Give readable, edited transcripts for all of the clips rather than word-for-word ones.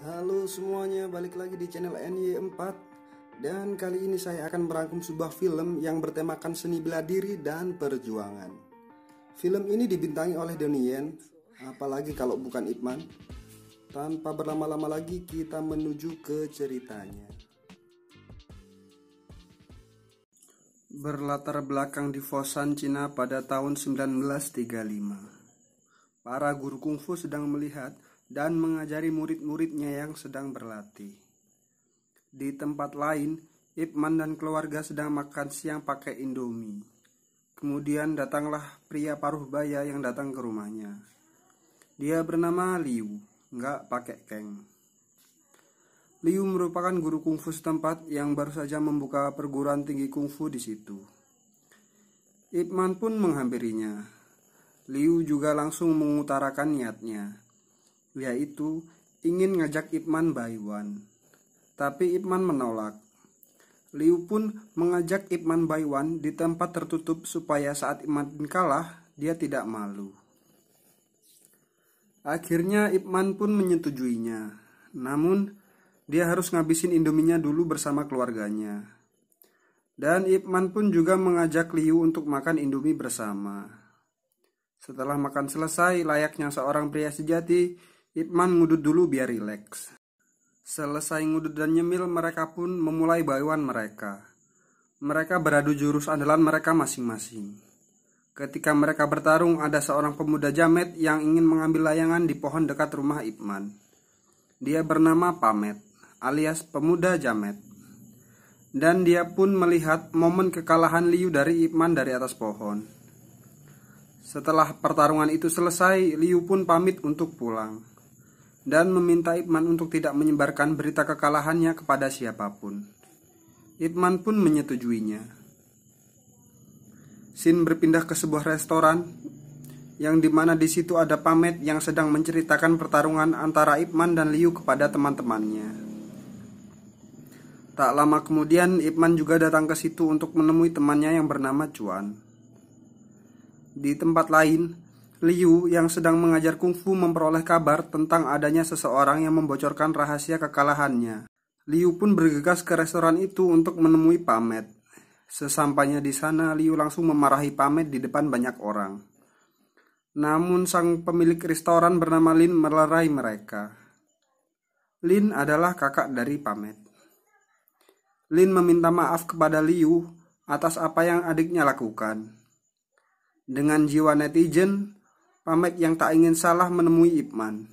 Halo semuanya, balik lagi di channel NY4. Dan kali ini saya akan merangkum sebuah film yang bertemakan seni bela diri dan perjuangan. Film ini dibintangi oleh Donnie Yen, apalagi kalau bukan Ip Man. Tanpa berlama-lama lagi, kita menuju ke ceritanya. Berlatar belakang di Foshan, Cina pada tahun 1935. Para guru kungfu sedang melihat dan mengajari murid-muridnya yang sedang berlatih. Di tempat lain, Ip Man dan keluarga sedang makan siang pakai Indomie. Kemudian datanglah pria paruh baya yang datang ke rumahnya. Dia bernama Liu, nggak pakai Keng. Liu merupakan guru kungfu setempat yang baru saja membuka perguruan tinggi kungfu di situ. Ip Man pun menghampirinya. Liu juga langsung mengutarakan niatnya, yaitu ingin ngajak Ip Man Baiwan. Tapi Ip Man menolak. Liu pun mengajak Ip Man Baiwan di tempat tertutup supaya saat Ip Man kalah, dia tidak malu. Akhirnya Ip Man pun menyetujuinya. Namun, dia harus ngabisin Indominya dulu bersama keluarganya. Dan Ip Man pun juga mengajak Liu untuk makan Indomie bersama. Setelah makan selesai, layaknya seorang pria sejati, Ip Man ngudut dulu biar rileks. Selesai ngudut dan nyemil, mereka pun memulai baiwan mereka. Mereka beradu jurus andalan mereka masing-masing. Ketika mereka bertarung, ada seorang pemuda jamet yang ingin mengambil layangan di pohon dekat rumah Ip Man. Dia bernama Pamet, alias pemuda jamet. Dan dia pun melihat momen kekalahan Liu dari Ip Man dari atas pohon. Setelah pertarungan itu selesai, Liu pun pamit untuk pulang dan meminta Ip Man untuk tidak menyebarkan berita kekalahannya kepada siapapun. Ip Man pun menyetujuinya. Scene berpindah ke sebuah restoran yang dimana di situ ada Pamet yang sedang menceritakan pertarungan antara Ip Man dan Liu kepada teman-temannya. Tak lama kemudian Ip Man juga datang ke situ untuk menemui temannya yang bernama Chuan. Di tempat lain, Liu yang sedang mengajar kungfu memperoleh kabar tentang adanya seseorang yang membocorkan rahasia kekalahannya. Liu pun bergegas ke restoran itu untuk menemui Pamet. Sesampainya di sana, Liu langsung memarahi Pamet di depan banyak orang. Namun sang pemilik restoran bernama Lin melerai mereka. Lin adalah kakak dari Pamet. Lin meminta maaf kepada Liu atas apa yang adiknya lakukan. Dengan jiwa netizen, Pamet yang tak ingin salah menemui Ip Man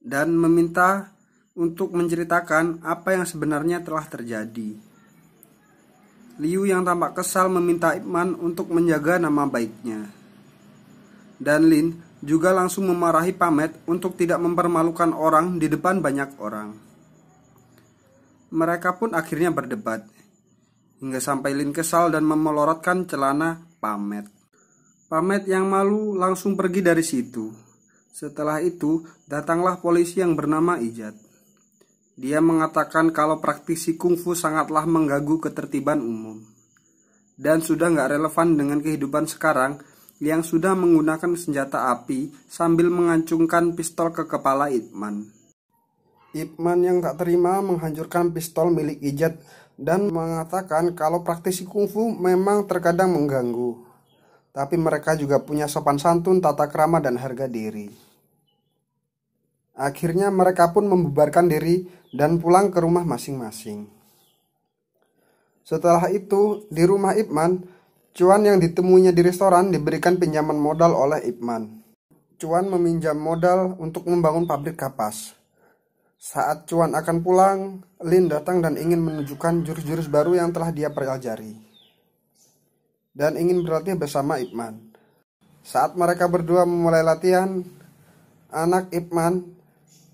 dan meminta untuk menceritakan apa yang sebenarnya telah terjadi. Liu yang tampak kesal meminta Ip Man untuk menjaga nama baiknya. Dan Lin juga langsung memarahi Pamet untuk tidak mempermalukan orang di depan banyak orang. Mereka pun akhirnya berdebat, hingga sampai Lin kesal dan memelorotkan celana Pamet. Pamet yang malu langsung pergi dari situ. Setelah itu, datanglah polisi yang bernama Ijat. Dia mengatakan kalau praktisi kungfu sangatlah mengganggu ketertiban umum dan sudah nggak relevan dengan kehidupan sekarang yang sudah menggunakan senjata api sambil mengacungkan pistol ke kepala Ip Man. Ip Man yang tak terima menghancurkan pistol milik Ijat dan mengatakan kalau praktisi kungfu memang terkadang mengganggu, tapi mereka juga punya sopan santun, tata krama, dan harga diri. Akhirnya mereka pun membubarkan diri dan pulang ke rumah masing-masing. Setelah itu, di rumah Ip Man, Chuan yang ditemuinya di restoran diberikan pinjaman modal oleh Ip Man. Chuan meminjam modal untuk membangun pabrik kapas. Saat Chuan akan pulang, Lin datang dan ingin menunjukkan jurus-jurus baru yang telah dia pelajari dan ingin berlatih bersama Ip Man. Saat mereka berdua memulai latihan, anak Ip Man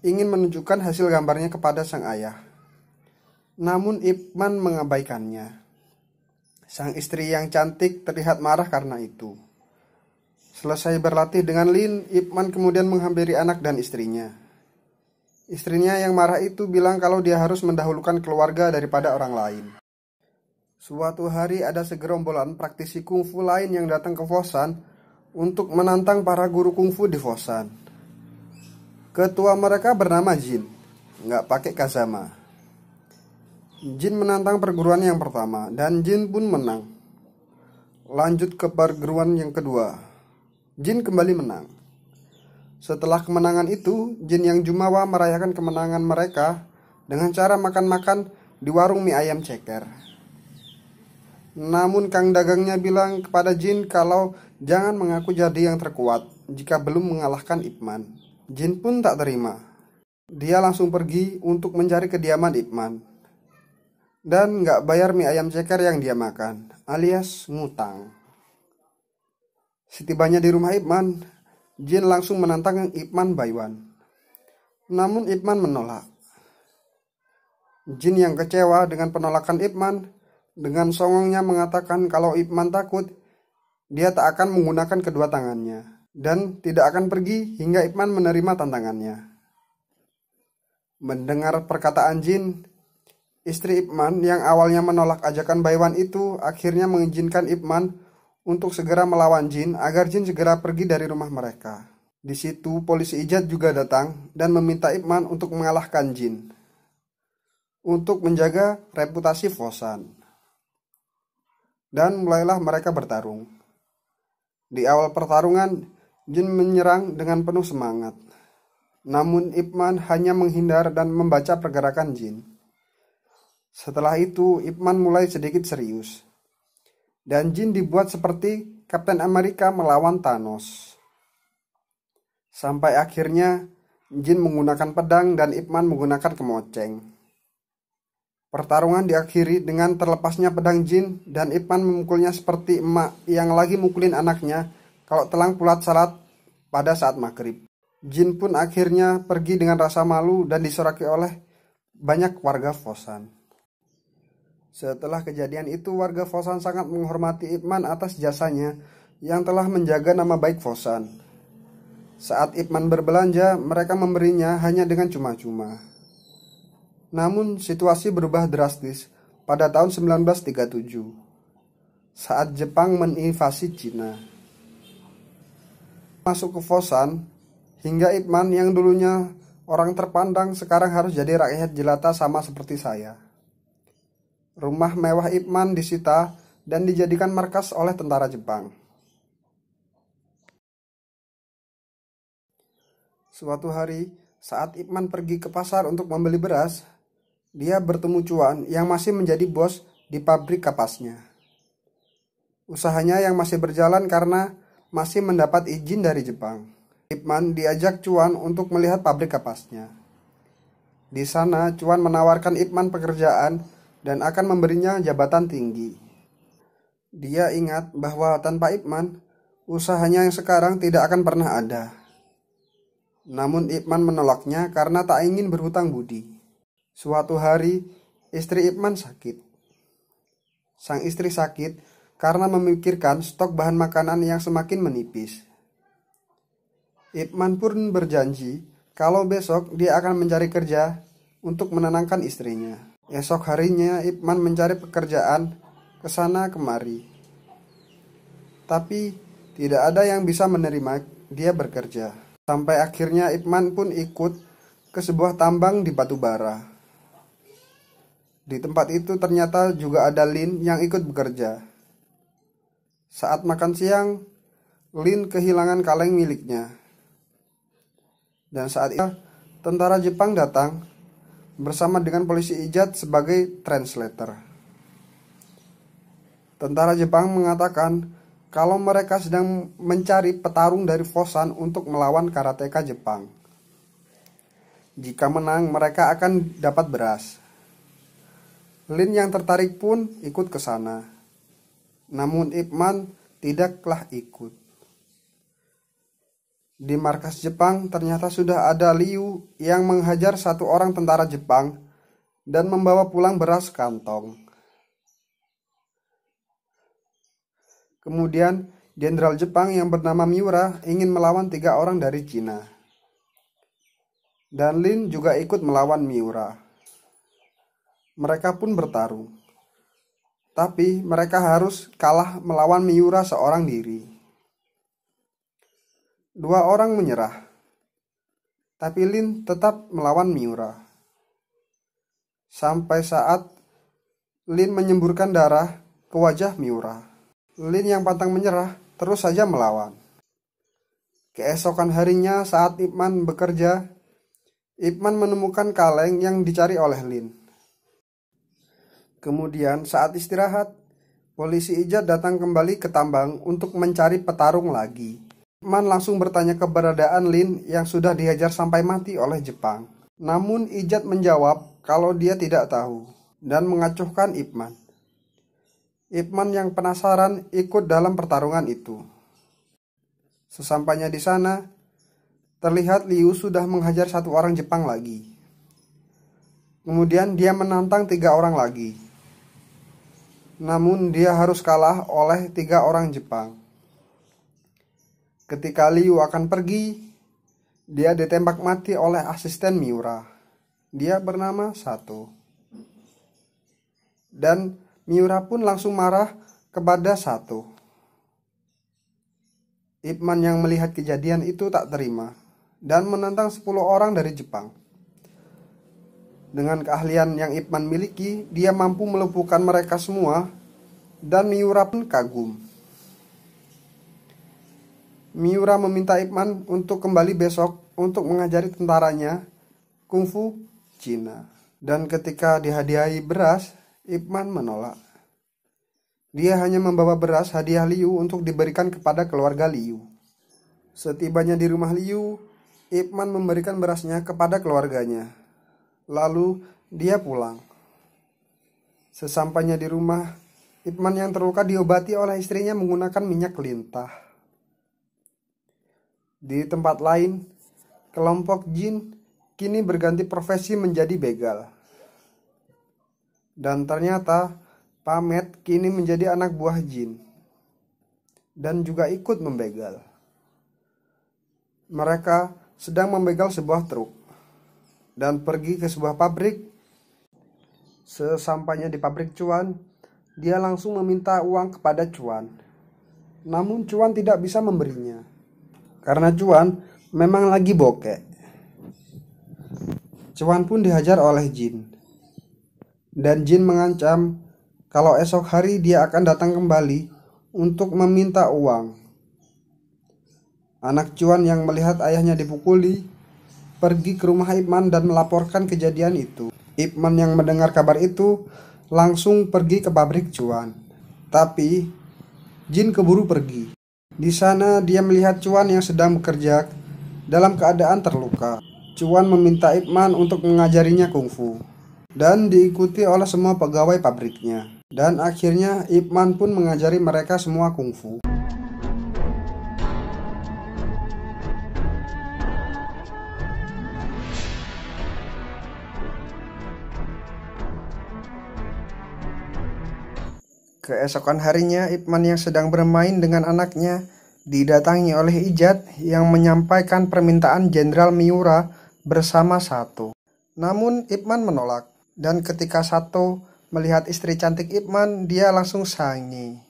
ingin menunjukkan hasil gambarnya kepada sang ayah. Namun Ip Man mengabaikannya. Sang istri yang cantik terlihat marah karena itu. Selesai berlatih dengan Lin, Ip Man kemudian menghampiri anak dan istrinya. Istrinya yang marah itu bilang kalau dia harus mendahulukan keluarga daripada orang lain. Suatu hari ada segerombolan praktisi kungfu lain yang datang ke Foshan untuk menantang para guru kungfu di Foshan. Ketua mereka bernama Jin, nggak pakai Kazama. Jin menantang perguruan yang pertama dan Jin pun menang. Lanjut ke perguruan yang kedua, Jin kembali menang. Setelah kemenangan itu, Jin yang jumawa merayakan kemenangan mereka dengan cara makan-makan di warung mie ayam ceker. Namun kang dagangnya bilang kepada Jin kalau jangan mengaku jadi yang terkuat jika belum mengalahkan Ip Man. Jin pun tak terima. Dia langsung pergi untuk mencari kediaman Ip Man. Dan gak bayar mie ayam ceker yang dia makan, alias ngutang. Setibanya di rumah Ip Man, Jin langsung menantang Ip Man by one. Namun Ip Man menolak. Jin yang kecewa dengan penolakan Ip Man, dengan songongnya mengatakan kalau Ip Man takut, dia tak akan menggunakan kedua tangannya dan tidak akan pergi hingga Ip Man menerima tantangannya. Mendengar perkataan Jin, istri Ip Man yang awalnya menolak ajakan Baiwan itu akhirnya mengizinkan Ip Man untuk segera melawan Jin agar Jin segera pergi dari rumah mereka. Di situ polisi Ijat juga datang dan meminta Ip Man untuk mengalahkan Jin untuk menjaga reputasi Fosan. Dan mulailah mereka bertarung. Di awal pertarungan, Jin menyerang dengan penuh semangat. Namun Ip Man hanya menghindar dan membaca pergerakan Jin. Setelah itu, Ip Man mulai sedikit serius. Dan Jin dibuat seperti Kapten Amerika melawan Thanos. Sampai akhirnya, Jin menggunakan pedang dan Ip Man menggunakan kemoceng. Pertarungan diakhiri dengan terlepasnya pedang Jin dan Ip Man memukulnya seperti emak yang lagi mukulin anaknya kalau telang pulat salat pada saat maghrib. Jin pun akhirnya pergi dengan rasa malu dan disoraki oleh banyak warga Fosan. Setelah kejadian itu, warga Fosan sangat menghormati Ip Man atas jasanya yang telah menjaga nama baik Fosan. Saat Ip Man berbelanja, mereka memberinya hanya dengan cuma-cuma. Namun situasi berubah drastis pada tahun 1937 saat Jepang menginvasi Cina. Masuk ke Fosan hingga Ip Man yang dulunya orang terpandang sekarang harus jadi rakyat jelata sama seperti saya. Rumah mewah Ip Man disita dan dijadikan markas oleh tentara Jepang. Suatu hari saat Ip Man pergi ke pasar untuk membeli beras, dia bertemu Cuan yang masih menjadi bos di pabrik kapasnya. Usahanya yang masih berjalan karena masih mendapat izin dari Jepang. Ip Man diajak Cuan untuk melihat pabrik kapasnya. Di sana Cuan menawarkan Ip Man pekerjaan dan akan memberinya jabatan tinggi. Dia ingat bahwa tanpa Ip Man, usahanya yang sekarang tidak akan pernah ada. Namun Ip Man menolaknya karena tak ingin berhutang budi. Suatu hari, istri Ip Man sakit. Sang istri sakit karena memikirkan stok bahan makanan yang semakin menipis. Ip Man pun berjanji kalau besok dia akan mencari kerja untuk menenangkan istrinya. Esok harinya Ip Man mencari pekerjaan ke sana kemari. Tapi tidak ada yang bisa menerima dia bekerja. Sampai akhirnya Ip Man pun ikut ke sebuah tambang di batu bara. Di tempat itu ternyata juga ada Lin yang ikut bekerja. Saat makan siang, Lin kehilangan kaleng miliknya. Dan saat itu, tentara Jepang datang bersama dengan polisi Ijat sebagai translator. Tentara Jepang mengatakan kalau mereka sedang mencari petarung dari Fosan untuk melawan karateka Jepang. Jika menang, mereka akan dapat beras. Lin yang tertarik pun ikut ke sana. Namun Ip Man tidaklah ikut. Di markas Jepang ternyata sudah ada Liu yang menghajar satu orang tentara Jepang dan membawa pulang beras kantong. Kemudian jenderal Jepang yang bernama Miura ingin melawan 3 orang dari Cina. Dan Lin juga ikut melawan Miura. Mereka pun bertarung. Tapi mereka harus kalah melawan Miura seorang diri. 2 orang menyerah. Tapi Lin tetap melawan Miura. Sampai saat Lin menyemburkan darah ke wajah Miura. Lin yang pantang menyerah terus saja melawan. Keesokan harinya saat Ip Man bekerja, Ip Man menemukan kaleng yang dicari oleh Lin. Kemudian saat istirahat, polisi Ijat datang kembali ke tambang untuk mencari petarung lagi. Ip Man langsung bertanya keberadaan Lin yang sudah dihajar sampai mati oleh Jepang. Namun Ijat menjawab kalau dia tidak tahu dan mengacuhkan Ip Man. Ip Man yang penasaran ikut dalam pertarungan itu. Sesampainya di sana, terlihat Liu sudah menghajar 1 orang Jepang lagi. Kemudian dia menantang 3 orang lagi. Namun dia harus kalah oleh 3 orang Jepang. Ketika Liu akan pergi, dia ditembak mati oleh asisten Miura. Dia bernama Sato. Dan Miura pun langsung marah kepada Sato. Ip Man yang melihat kejadian itu tak terima dan menantang 10 orang dari Jepang. Dengan keahlian yang Ip Man miliki, dia mampu melumpuhkan mereka semua dan Miura pun kagum. Miura meminta Ip Man untuk kembali besok untuk mengajari tentaranya kungfu Cina. Dan ketika dihadiahi beras, Ip Man menolak. Dia hanya membawa beras hadiah Liu untuk diberikan kepada keluarga Liu. Setibanya di rumah Liu, Ip Man memberikan berasnya kepada keluarganya. Lalu dia pulang. Sesampainya di rumah, Ip Man yang terluka diobati oleh istrinya menggunakan minyak lintah. Di tempat lain, kelompok Jin kini berganti profesi menjadi begal. Dan ternyata Pamet kini menjadi anak buah Jin dan juga ikut membegal. Mereka sedang membegal sebuah truk dan pergi ke sebuah pabrik. Sesampainya di pabrik Cuan, dia langsung meminta uang kepada Cuan. Namun Cuan tidak bisa memberinya karena Cuan memang lagi bokek. Cuan pun dihajar oleh Jin. Dan Jin mengancam kalau esok hari dia akan datang kembali untuk meminta uang. Anak Cuan yang melihat ayahnya dipukuli pergi ke rumah Ip Man dan melaporkan kejadian itu. Ip Man yang mendengar kabar itu langsung pergi ke pabrik Cuan. Tapi Jin keburu pergi. Di sana dia melihat Cuan yang sedang bekerja dalam keadaan terluka. Cuan meminta Ip Man untuk mengajarinya kungfu dan diikuti oleh semua pegawai pabriknya. Dan akhirnya Ip Man pun mengajari mereka semua kungfu. Keesokan harinya, Ip Man yang sedang bermain dengan anaknya didatangi oleh Ijat yang menyampaikan permintaan Jenderal Miura bersama Sato. Namun Ip Man menolak, dan ketika Sato melihat istri cantik Ip Man, dia langsung sangi.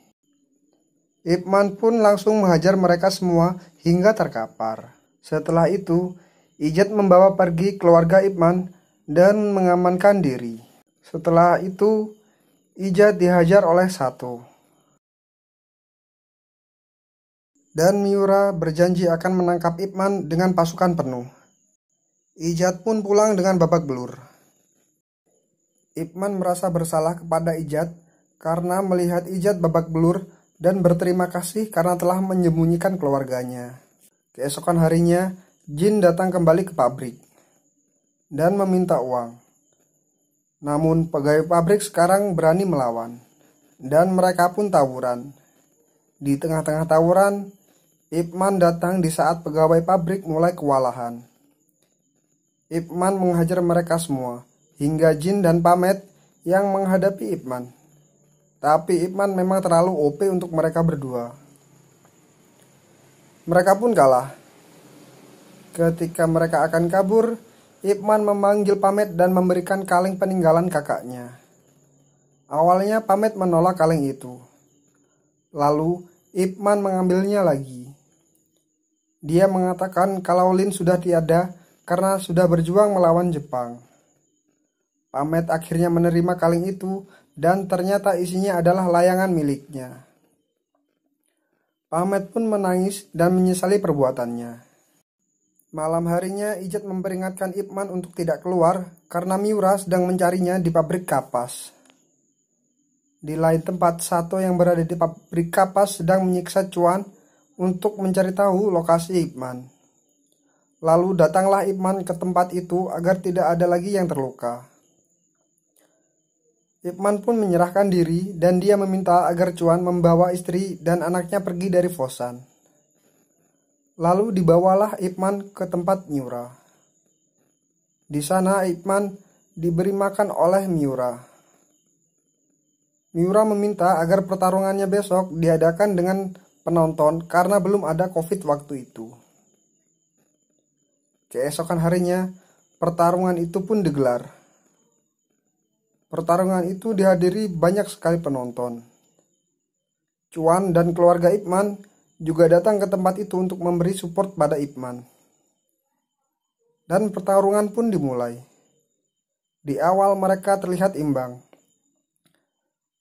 Ip Man pun langsung menghajar mereka semua hingga terkapar. Setelah itu, Ijat membawa pergi keluarga Ip Man dan mengamankan diri. Setelah itu, Ijat dihajar oleh Sato. Dan Miura berjanji akan menangkap Ip Man dengan pasukan penuh. Ijat pun pulang dengan babak belur. Ip Man merasa bersalah kepada Ijat karena melihat Ijat babak belur dan berterima kasih karena telah menyembunyikan keluarganya. Keesokan harinya, Jin datang kembali ke pabrik dan meminta uang. Namun pegawai pabrik sekarang berani melawan dan mereka pun tawuran. Di tengah-tengah tawuran, Ip Man datang di saat pegawai pabrik mulai kewalahan. Ip Man menghajar mereka semua hingga Jin dan Pamet yang menghadapi Ip Man. Tapi Ip Man memang terlalu OP untuk mereka berdua. Mereka pun kalah. Ketika mereka akan kabur, Ip Man memanggil Pamet dan memberikan kaleng peninggalan kakaknya. Awalnya Pamet menolak kaleng itu. Lalu Ip Man mengambilnya lagi. Dia mengatakan kalau Lin sudah tiada karena sudah berjuang melawan Jepang. Pamet akhirnya menerima kaleng itu dan ternyata isinya adalah layangan miliknya. Pamet pun menangis dan menyesali perbuatannya. Malam harinya Ijat memperingatkan Ip Man untuk tidak keluar karena Miura sedang mencarinya di pabrik kapas. Di lain tempat, Sato yang berada di pabrik kapas sedang menyiksa Chuan untuk mencari tahu lokasi Ip Man. Lalu datanglah Ip Man ke tempat itu agar tidak ada lagi yang terluka. Ip Man pun menyerahkan diri dan dia meminta agar Chuan membawa istri dan anaknya pergi dari Fosan. Lalu dibawalah Ip Man ke tempat Miura. Di sana Ip Man diberi makan oleh Miura. Miura meminta agar pertarungannya besok diadakan dengan penonton karena belum ada COVID waktu itu. Keesokan harinya, pertarungan itu pun digelar. Pertarungan itu dihadiri banyak sekali penonton. Chuan dan keluarga Ip Man juga datang ke tempat itu untuk memberi support pada Ip Man. Dan pertarungan pun dimulai. Di awal mereka terlihat imbang.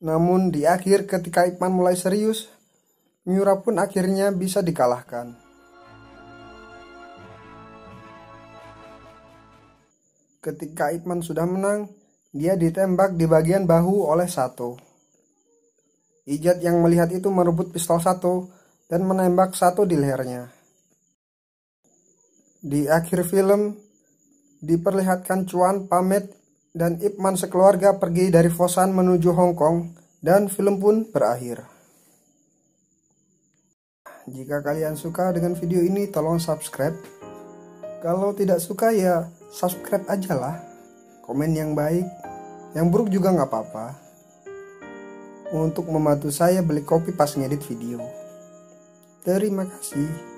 Namun di akhir ketika Ip Man mulai serius, Miura pun akhirnya bisa dikalahkan. Ketika Ip Man sudah menang, dia ditembak di bagian bahu oleh Sato. Ijat yang melihat itu merebut pistol Sato dan menembak Sato di lehernya. Di akhir film, diperlihatkan Chuan, Pamet, dan Ip Man sekeluarga pergi dari Fosan menuju Hong Kong dan film pun berakhir. Jika kalian suka dengan video ini, tolong subscribe. Kalau tidak suka ya subscribe aja lah. Komen yang baik, yang buruk juga nggak apa-apa. Untuk membantu saya beli kopi pas ngedit video. Terima kasih.